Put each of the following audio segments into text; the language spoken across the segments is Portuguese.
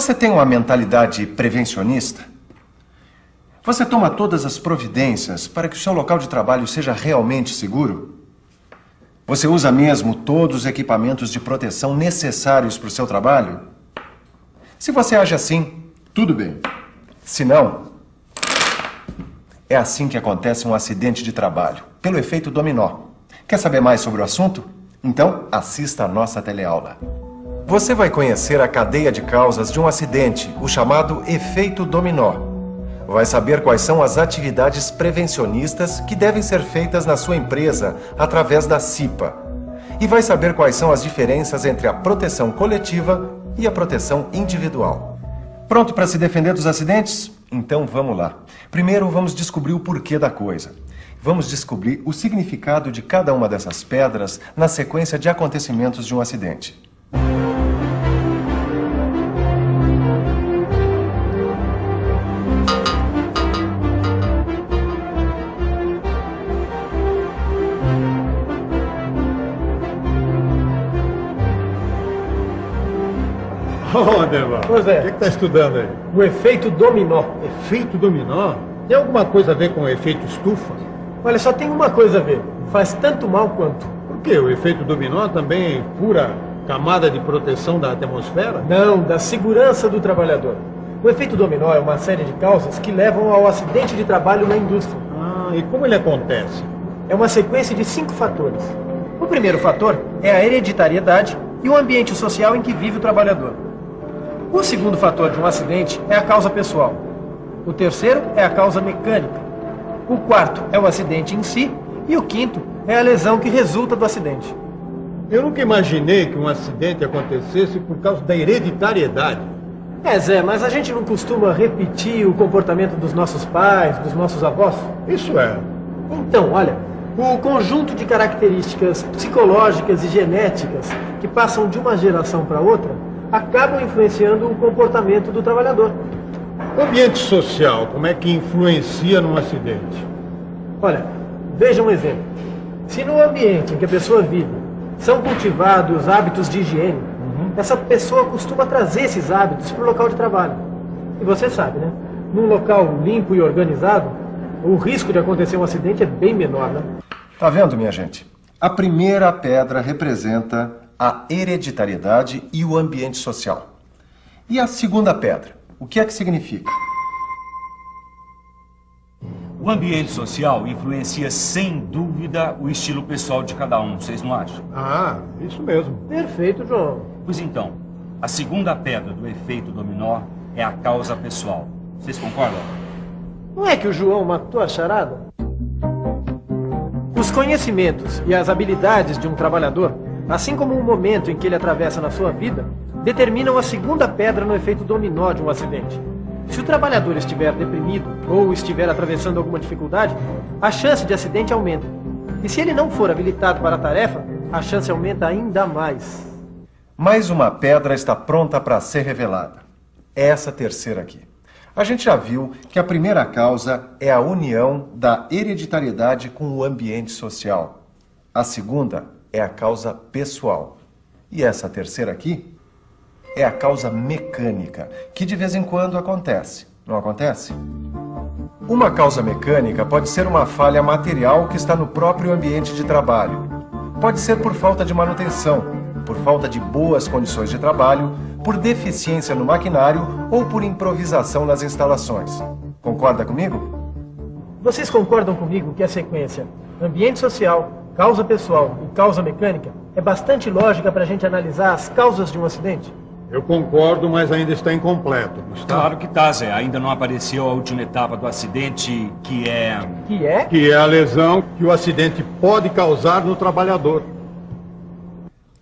Você tem uma mentalidade prevencionista? Você toma todas as providências para que o seu local de trabalho seja realmente seguro? Você usa mesmo todos os equipamentos de proteção necessários para o seu trabalho? Se você age assim, tudo bem. Se não, é assim que acontece um acidente de trabalho, pelo efeito dominó. Quer saber mais sobre o assunto? Então, assista a nossa teleaula. Você vai conhecer a cadeia de causas de um acidente, o chamado efeito dominó. Vai saber quais são as atividades prevencionistas que devem ser feitas na sua empresa através da CIPA. E vai saber quais são as diferenças entre a proteção coletiva e a proteção individual. Pronto para se defender dos acidentes? Então vamos lá. Primeiro vamos descobrir o porquê da coisa. Vamos descobrir o significado de cada uma dessas pedras na sequência de acontecimentos de um acidente. Ô, Deval, Pois é. o que está estudando aí? O efeito dominó. Efeito dominó? Tem alguma coisa a ver com o efeito estufa? Olha, só tem uma coisa a ver. Faz tanto mal quanto. Por quê? O efeito dominó também é pura camada de proteção da atmosfera? Não, da segurança do trabalhador. O efeito dominó é uma série de causas que levam ao acidente de trabalho na indústria. Ah, e como ele acontece? É uma sequência de 5 fatores. O primeiro fator é a hereditariedade e o ambiente social em que vive o trabalhador. O segundo fator de um acidente é a causa pessoal. O terceiro é a causa mecânica. O quarto é o acidente em si. E o quinto é a lesão que resulta do acidente. Eu nunca imaginei que um acidente acontecesse por causa da hereditariedade. É, Zé, mas a gente não costuma repetir o comportamento dos nossos pais, dos nossos avós? Isso é. Então, olha, o conjunto de características psicológicas e genéticas que passam de uma geração para outra acabam influenciando o comportamento do trabalhador. O ambiente social, como é que influencia num acidente? Olha, veja um exemplo. Se no ambiente em que a pessoa vive são cultivados hábitos de higiene, essa pessoa costuma trazer esses hábitos para o local de trabalho. E você sabe, né? Num local limpo e organizado, o risco de acontecer um acidente é bem menor, né? Tá vendo, minha gente? A primeira pedra representa a hereditariedade e o ambiente social. E a segunda pedra, o que é que significa? O ambiente social influencia sem dúvida o estilo pessoal de cada um, vocês não acham? Ah, isso mesmo. Perfeito, João. Pois então, a segunda pedra do efeito dominó é a causa pessoal. Vocês concordam? Não é que o João matou a charada? Os conhecimentos e as habilidades de um trabalhador, assim como o momento em que ele atravessa na sua vida, determinam a segunda pedra no efeito dominó de um acidente. Se o trabalhador estiver deprimido ou estiver atravessando alguma dificuldade, a chance de acidente aumenta. E se ele não for habilitado para a tarefa, a chance aumenta ainda mais. Mais uma pedra está pronta para ser revelada. É essa terceira aqui. A gente já viu que a primeira causa é a união da hereditariedade com o ambiente social. A segunda é a causa pessoal. E essa terceira aqui é a causa mecânica, que de vez em quando acontece. Não acontece? Uma causa mecânica pode ser uma falha material que está no próprio ambiente de trabalho. Pode ser por falta de manutenção, por falta de boas condições de trabalho, por deficiência no maquinário ou por improvisação nas instalações. Concorda comigo? Vocês concordam comigo que a sequência ambiente social, causa pessoal e causa mecânica é bastante lógica para a gente analisar as causas de um acidente? Eu concordo, mas ainda está incompleto. Está? Claro que tá, Zé. Ainda não apareceu a última etapa do acidente, que é... Que é? Que é a lesão que o acidente pode causar no trabalhador.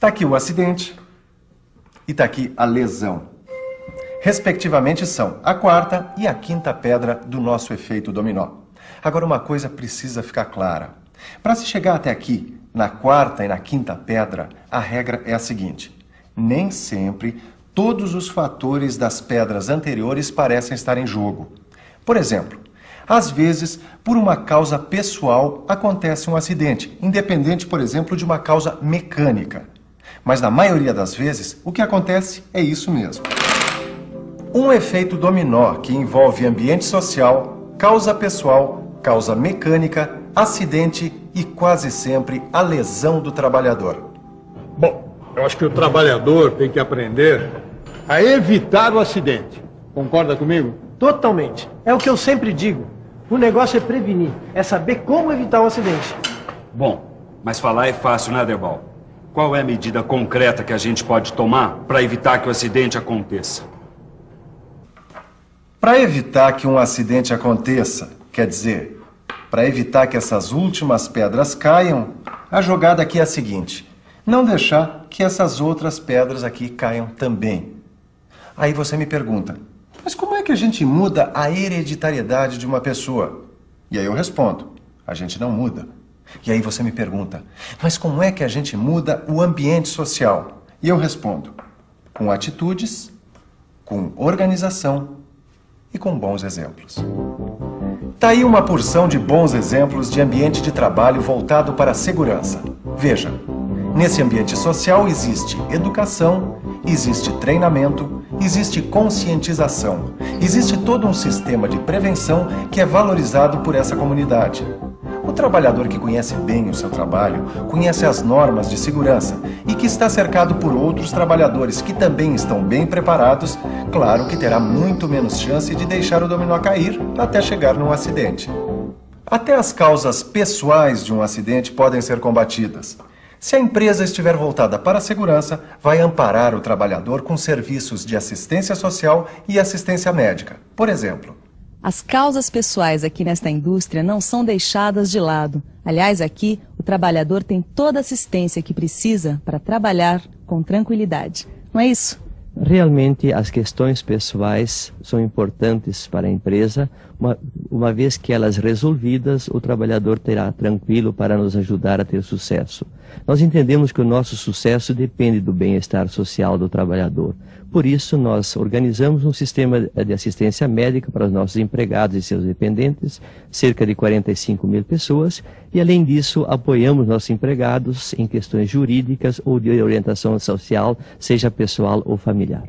Tá aqui o acidente e tá aqui a lesão. Respectivamente são a quarta e a quinta pedra do nosso efeito dominó. Agora uma coisa precisa ficar clara. Para se chegar até aqui, na quarta e na quinta pedra, a regra é a seguinte: nem sempre todos os fatores das pedras anteriores parecem estar em jogo. Por exemplo, às vezes, por uma causa pessoal, acontece um acidente, independente, por exemplo, de uma causa mecânica. Mas na maioria das vezes, o que acontece é isso mesmo. Um efeito dominó que envolve ambiente social, causa pessoal, causa mecânica, acidente e quase sempre a lesão do trabalhador. Bom, eu acho que o trabalhador tem que aprender a evitar o acidente. Concorda comigo? Totalmente. É o que eu sempre digo. O negócio é prevenir, é saber como evitar o acidente. Bom, mas falar é fácil, né, Derbal? Qual é a medida concreta que a gente pode tomar para evitar que o acidente aconteça? Para evitar que um acidente aconteça, quer dizer, para evitar que essas últimas pedras caiam, a jogada aqui é a seguinte: não deixar que essas outras pedras aqui caiam também. Aí você me pergunta, mas como é que a gente muda a hereditariedade de uma pessoa? E aí eu respondo, a gente não muda. E aí você me pergunta, mas como é que a gente muda o ambiente social? E eu respondo, com atitudes, com organização e com bons exemplos. Tá aí uma porção de bons exemplos de ambiente de trabalho voltado para a segurança. Veja, nesse ambiente social existe educação, existe treinamento, existe conscientização, existe todo um sistema de prevenção que é valorizado por essa comunidade. O trabalhador que conhece bem o seu trabalho, conhece as normas de segurança e que está cercado por outros trabalhadores que também estão bem preparados, claro que terá muito menos chance de deixar o dominó cair até chegar num acidente. Até as causas pessoais de um acidente podem ser combatidas. Se a empresa estiver voltada para a segurança, vai amparar o trabalhador com serviços de assistência social e assistência médica. Por exemplo, as causas pessoais aqui nesta indústria não são deixadas de lado. Aliás, aqui o trabalhador tem toda a assistência que precisa para trabalhar com tranquilidade. Não é isso? Realmente, as questões pessoais são importantes para a empresa. Uma vez que elas resolvidas, o trabalhador terá tranquilo para nos ajudar a ter sucesso. Nós entendemos que o nosso sucesso depende do bem-estar social do trabalhador. Por isso, nós organizamos um sistema de assistência médica para os nossos empregados e seus dependentes, cerca de 45 mil pessoas, e além disso, apoiamos nossos empregados em questões jurídicas ou de orientação social, seja pessoal ou familiar.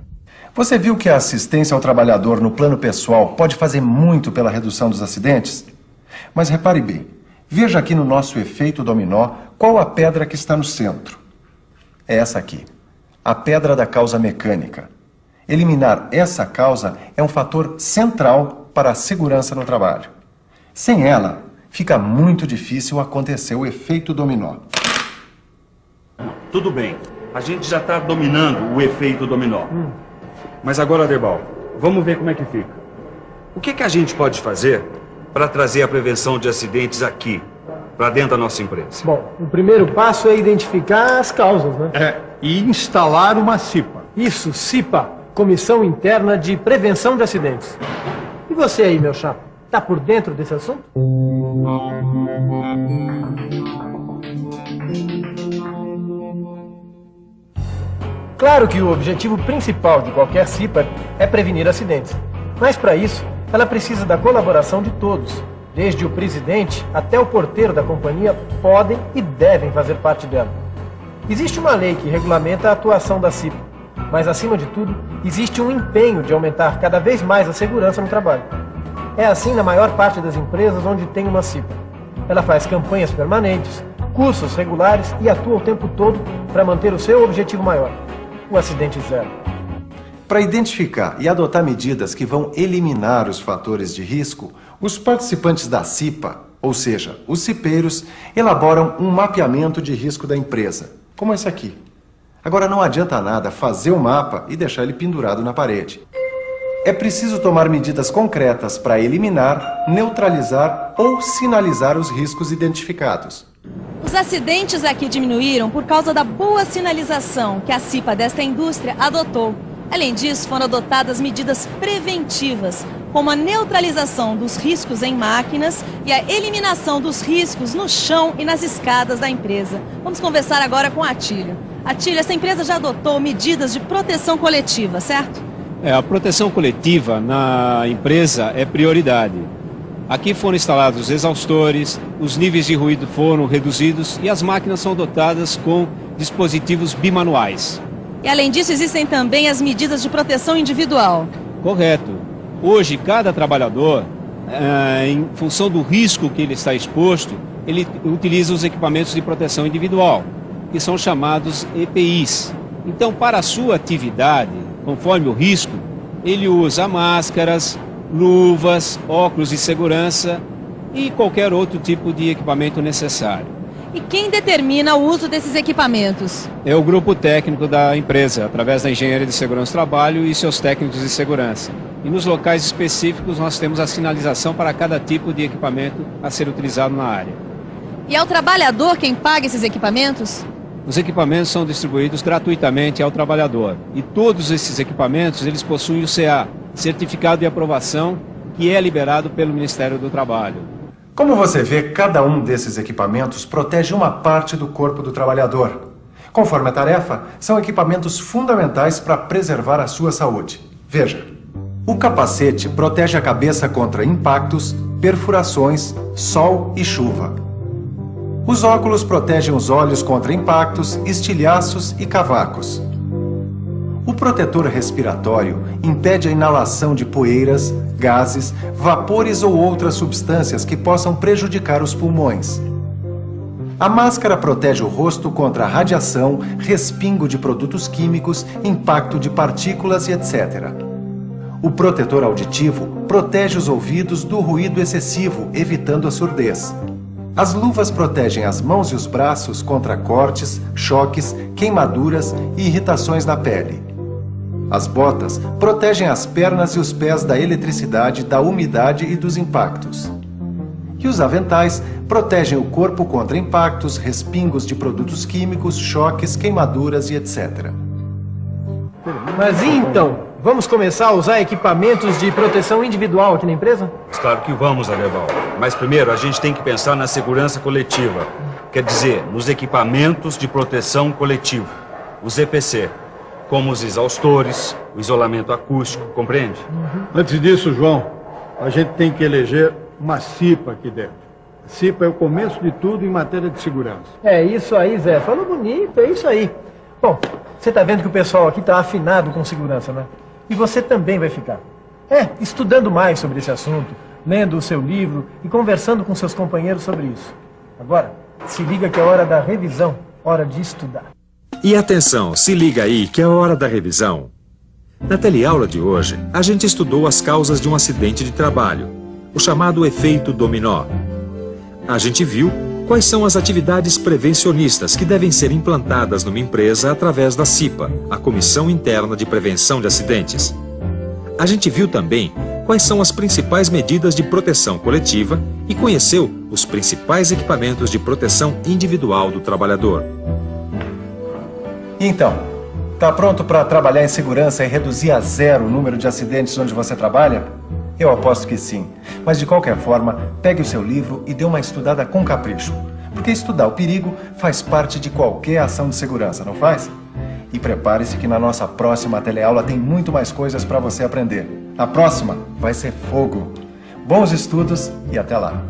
Você viu que a assistência ao trabalhador no plano pessoal pode fazer muito pela redução dos acidentes? Mas repare bem, veja aqui no nosso efeito dominó qual a pedra que está no centro. É essa aqui, a pedra da causa mecânica. Eliminar essa causa é um fator central para a segurança no trabalho. Sem ela, fica muito difícil acontecer o efeito dominó. Tudo bem, a gente já está dominando o efeito dominó. Mas agora, Derbal, vamos ver como é que fica. O que a gente pode fazer para trazer a prevenção de acidentes aqui, para dentro da nossa empresa? Bom, o primeiro passo é identificar as causas, né? E instalar uma CIPA. Isso, CIPA, Comissão Interna de Prevenção de Acidentes. E você aí, meu chapa, tá por dentro desse assunto? Claro que o objetivo principal de qualquer CIPA é prevenir acidentes. Mas para isso, ela precisa da colaboração de todos. Desde o presidente até o porteiro da companhia podem e devem fazer parte dela. Existe uma lei que regulamenta a atuação da CIPA, mas acima de tudo, existe um empenho de aumentar cada vez mais a segurança no trabalho. É assim na maior parte das empresas onde tem uma CIPA. Ela faz campanhas permanentes, cursos regulares e atua o tempo todo para manter o seu objetivo maior, o acidente zero. Para identificar e adotar medidas que vão eliminar os fatores de risco, os participantes da CIPA, ou seja, os cipeiros, elaboram um mapeamento de risco da empresa, como esse aqui. Agora não adianta nada fazer o mapa e deixar ele pendurado na parede. É preciso tomar medidas concretas para eliminar, neutralizar ou sinalizar os riscos identificados. Os acidentes aqui diminuíram por causa da boa sinalização que a CIPA desta indústria adotou. Além disso, foram adotadas medidas preventivas, como a neutralização dos riscos em máquinas e a eliminação dos riscos no chão e nas escadas da empresa. Vamos conversar agora com a Atílio. Atílio, essa empresa já adotou medidas de proteção coletiva, certo? A proteção coletiva na empresa é prioridade. Aqui foram instalados exaustores, os níveis de ruído foram reduzidos e as máquinas são dotadas com dispositivos bimanuais. E além disso, existem também as medidas de proteção individual. Correto. Hoje, cada trabalhador, em função do risco que ele está exposto, ele utiliza os equipamentos de proteção individual, que são chamados EPIs. Então, para a sua atividade, conforme o risco, ele usa máscaras, luvas, óculos de segurança e qualquer outro tipo de equipamento necessário. E quem determina o uso desses equipamentos? É o grupo técnico da empresa, através da Engenharia de Segurança do Trabalho e seus técnicos de segurança. E nos locais específicos nós temos a sinalização para cada tipo de equipamento a ser utilizado na área. E é o trabalhador quem paga esses equipamentos? Os equipamentos são distribuídos gratuitamente ao trabalhador. E todos esses equipamentos, eles possuem o CA, Certificado de Aprovação, que é liberado pelo Ministério do Trabalho. Como você vê, cada um desses equipamentos protege uma parte do corpo do trabalhador. Conforme a tarefa, são equipamentos fundamentais para preservar a sua saúde. Veja, o capacete protege a cabeça contra impactos, perfurações, sol e chuva. Os óculos protegem os olhos contra impactos, estilhaços e cavacos. O protetor respiratório impede a inalação de poeiras, gases, vapores ou outras substâncias que possam prejudicar os pulmões. A máscara protege o rosto contra radiação, respingo de produtos químicos, impacto de partículas e etc. O protetor auditivo protege os ouvidos do ruído excessivo, evitando a surdez. As luvas protegem as mãos e os braços contra cortes, choques, queimaduras e irritações na pele. As botas protegem as pernas e os pés da eletricidade, da umidade e dos impactos. E os aventais protegem o corpo contra impactos, respingos de produtos químicos, choques, queimaduras e etc. Mas e então? Vamos começar a usar equipamentos de proteção individual aqui na empresa? Claro que vamos, Aderbal. Mas primeiro a gente tem que pensar na segurança coletiva. Quer dizer, nos equipamentos de proteção coletiva, os EPC, como os exaustores, o isolamento acústico, compreende? Antes disso, João, a gente tem que eleger uma CIPA aqui dentro. A CIPA é o começo de tudo em matéria de segurança. É isso aí, Zé. Falou bonito, é isso aí. Bom, você tá vendo que o pessoal aqui tá afinado com segurança, né? E você também vai ficar. Estudando mais sobre esse assunto, lendo o seu livro e conversando com seus companheiros sobre isso. Agora, se liga que é hora da revisão, hora de estudar. E atenção, se liga aí que é hora da revisão. Na teleaula de hoje, a gente estudou as causas de um acidente de trabalho, o chamado efeito dominó. A gente viu quais são as atividades prevencionistas que devem ser implantadas numa empresa através da CIPA, a Comissão Interna de Prevenção de Acidentes. A gente viu também quais são as principais medidas de proteção coletiva e conheceu os principais equipamentos de proteção individual do trabalhador. Então, tá pronto para trabalhar em segurança e reduzir a zero o número de acidentes onde você trabalha? Eu aposto que sim. Mas de qualquer forma, pegue o seu livro e dê uma estudada com capricho. Porque estudar o perigo faz parte de qualquer ação de segurança, não faz? E prepare-se que na nossa próxima teleaula tem muito mais coisas para você aprender. A próxima vai ser fogo. Bons estudos e até lá.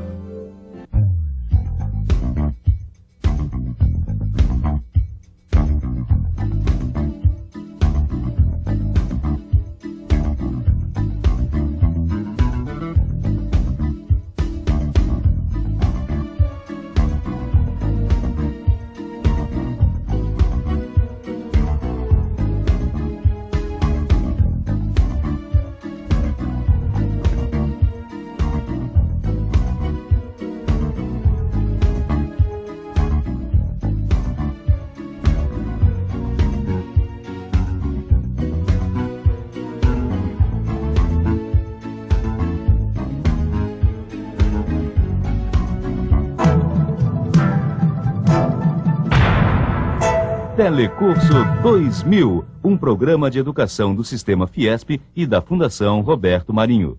Telecurso 2000, um programa de educação do Sistema Fiesp e da Fundação Roberto Marinho.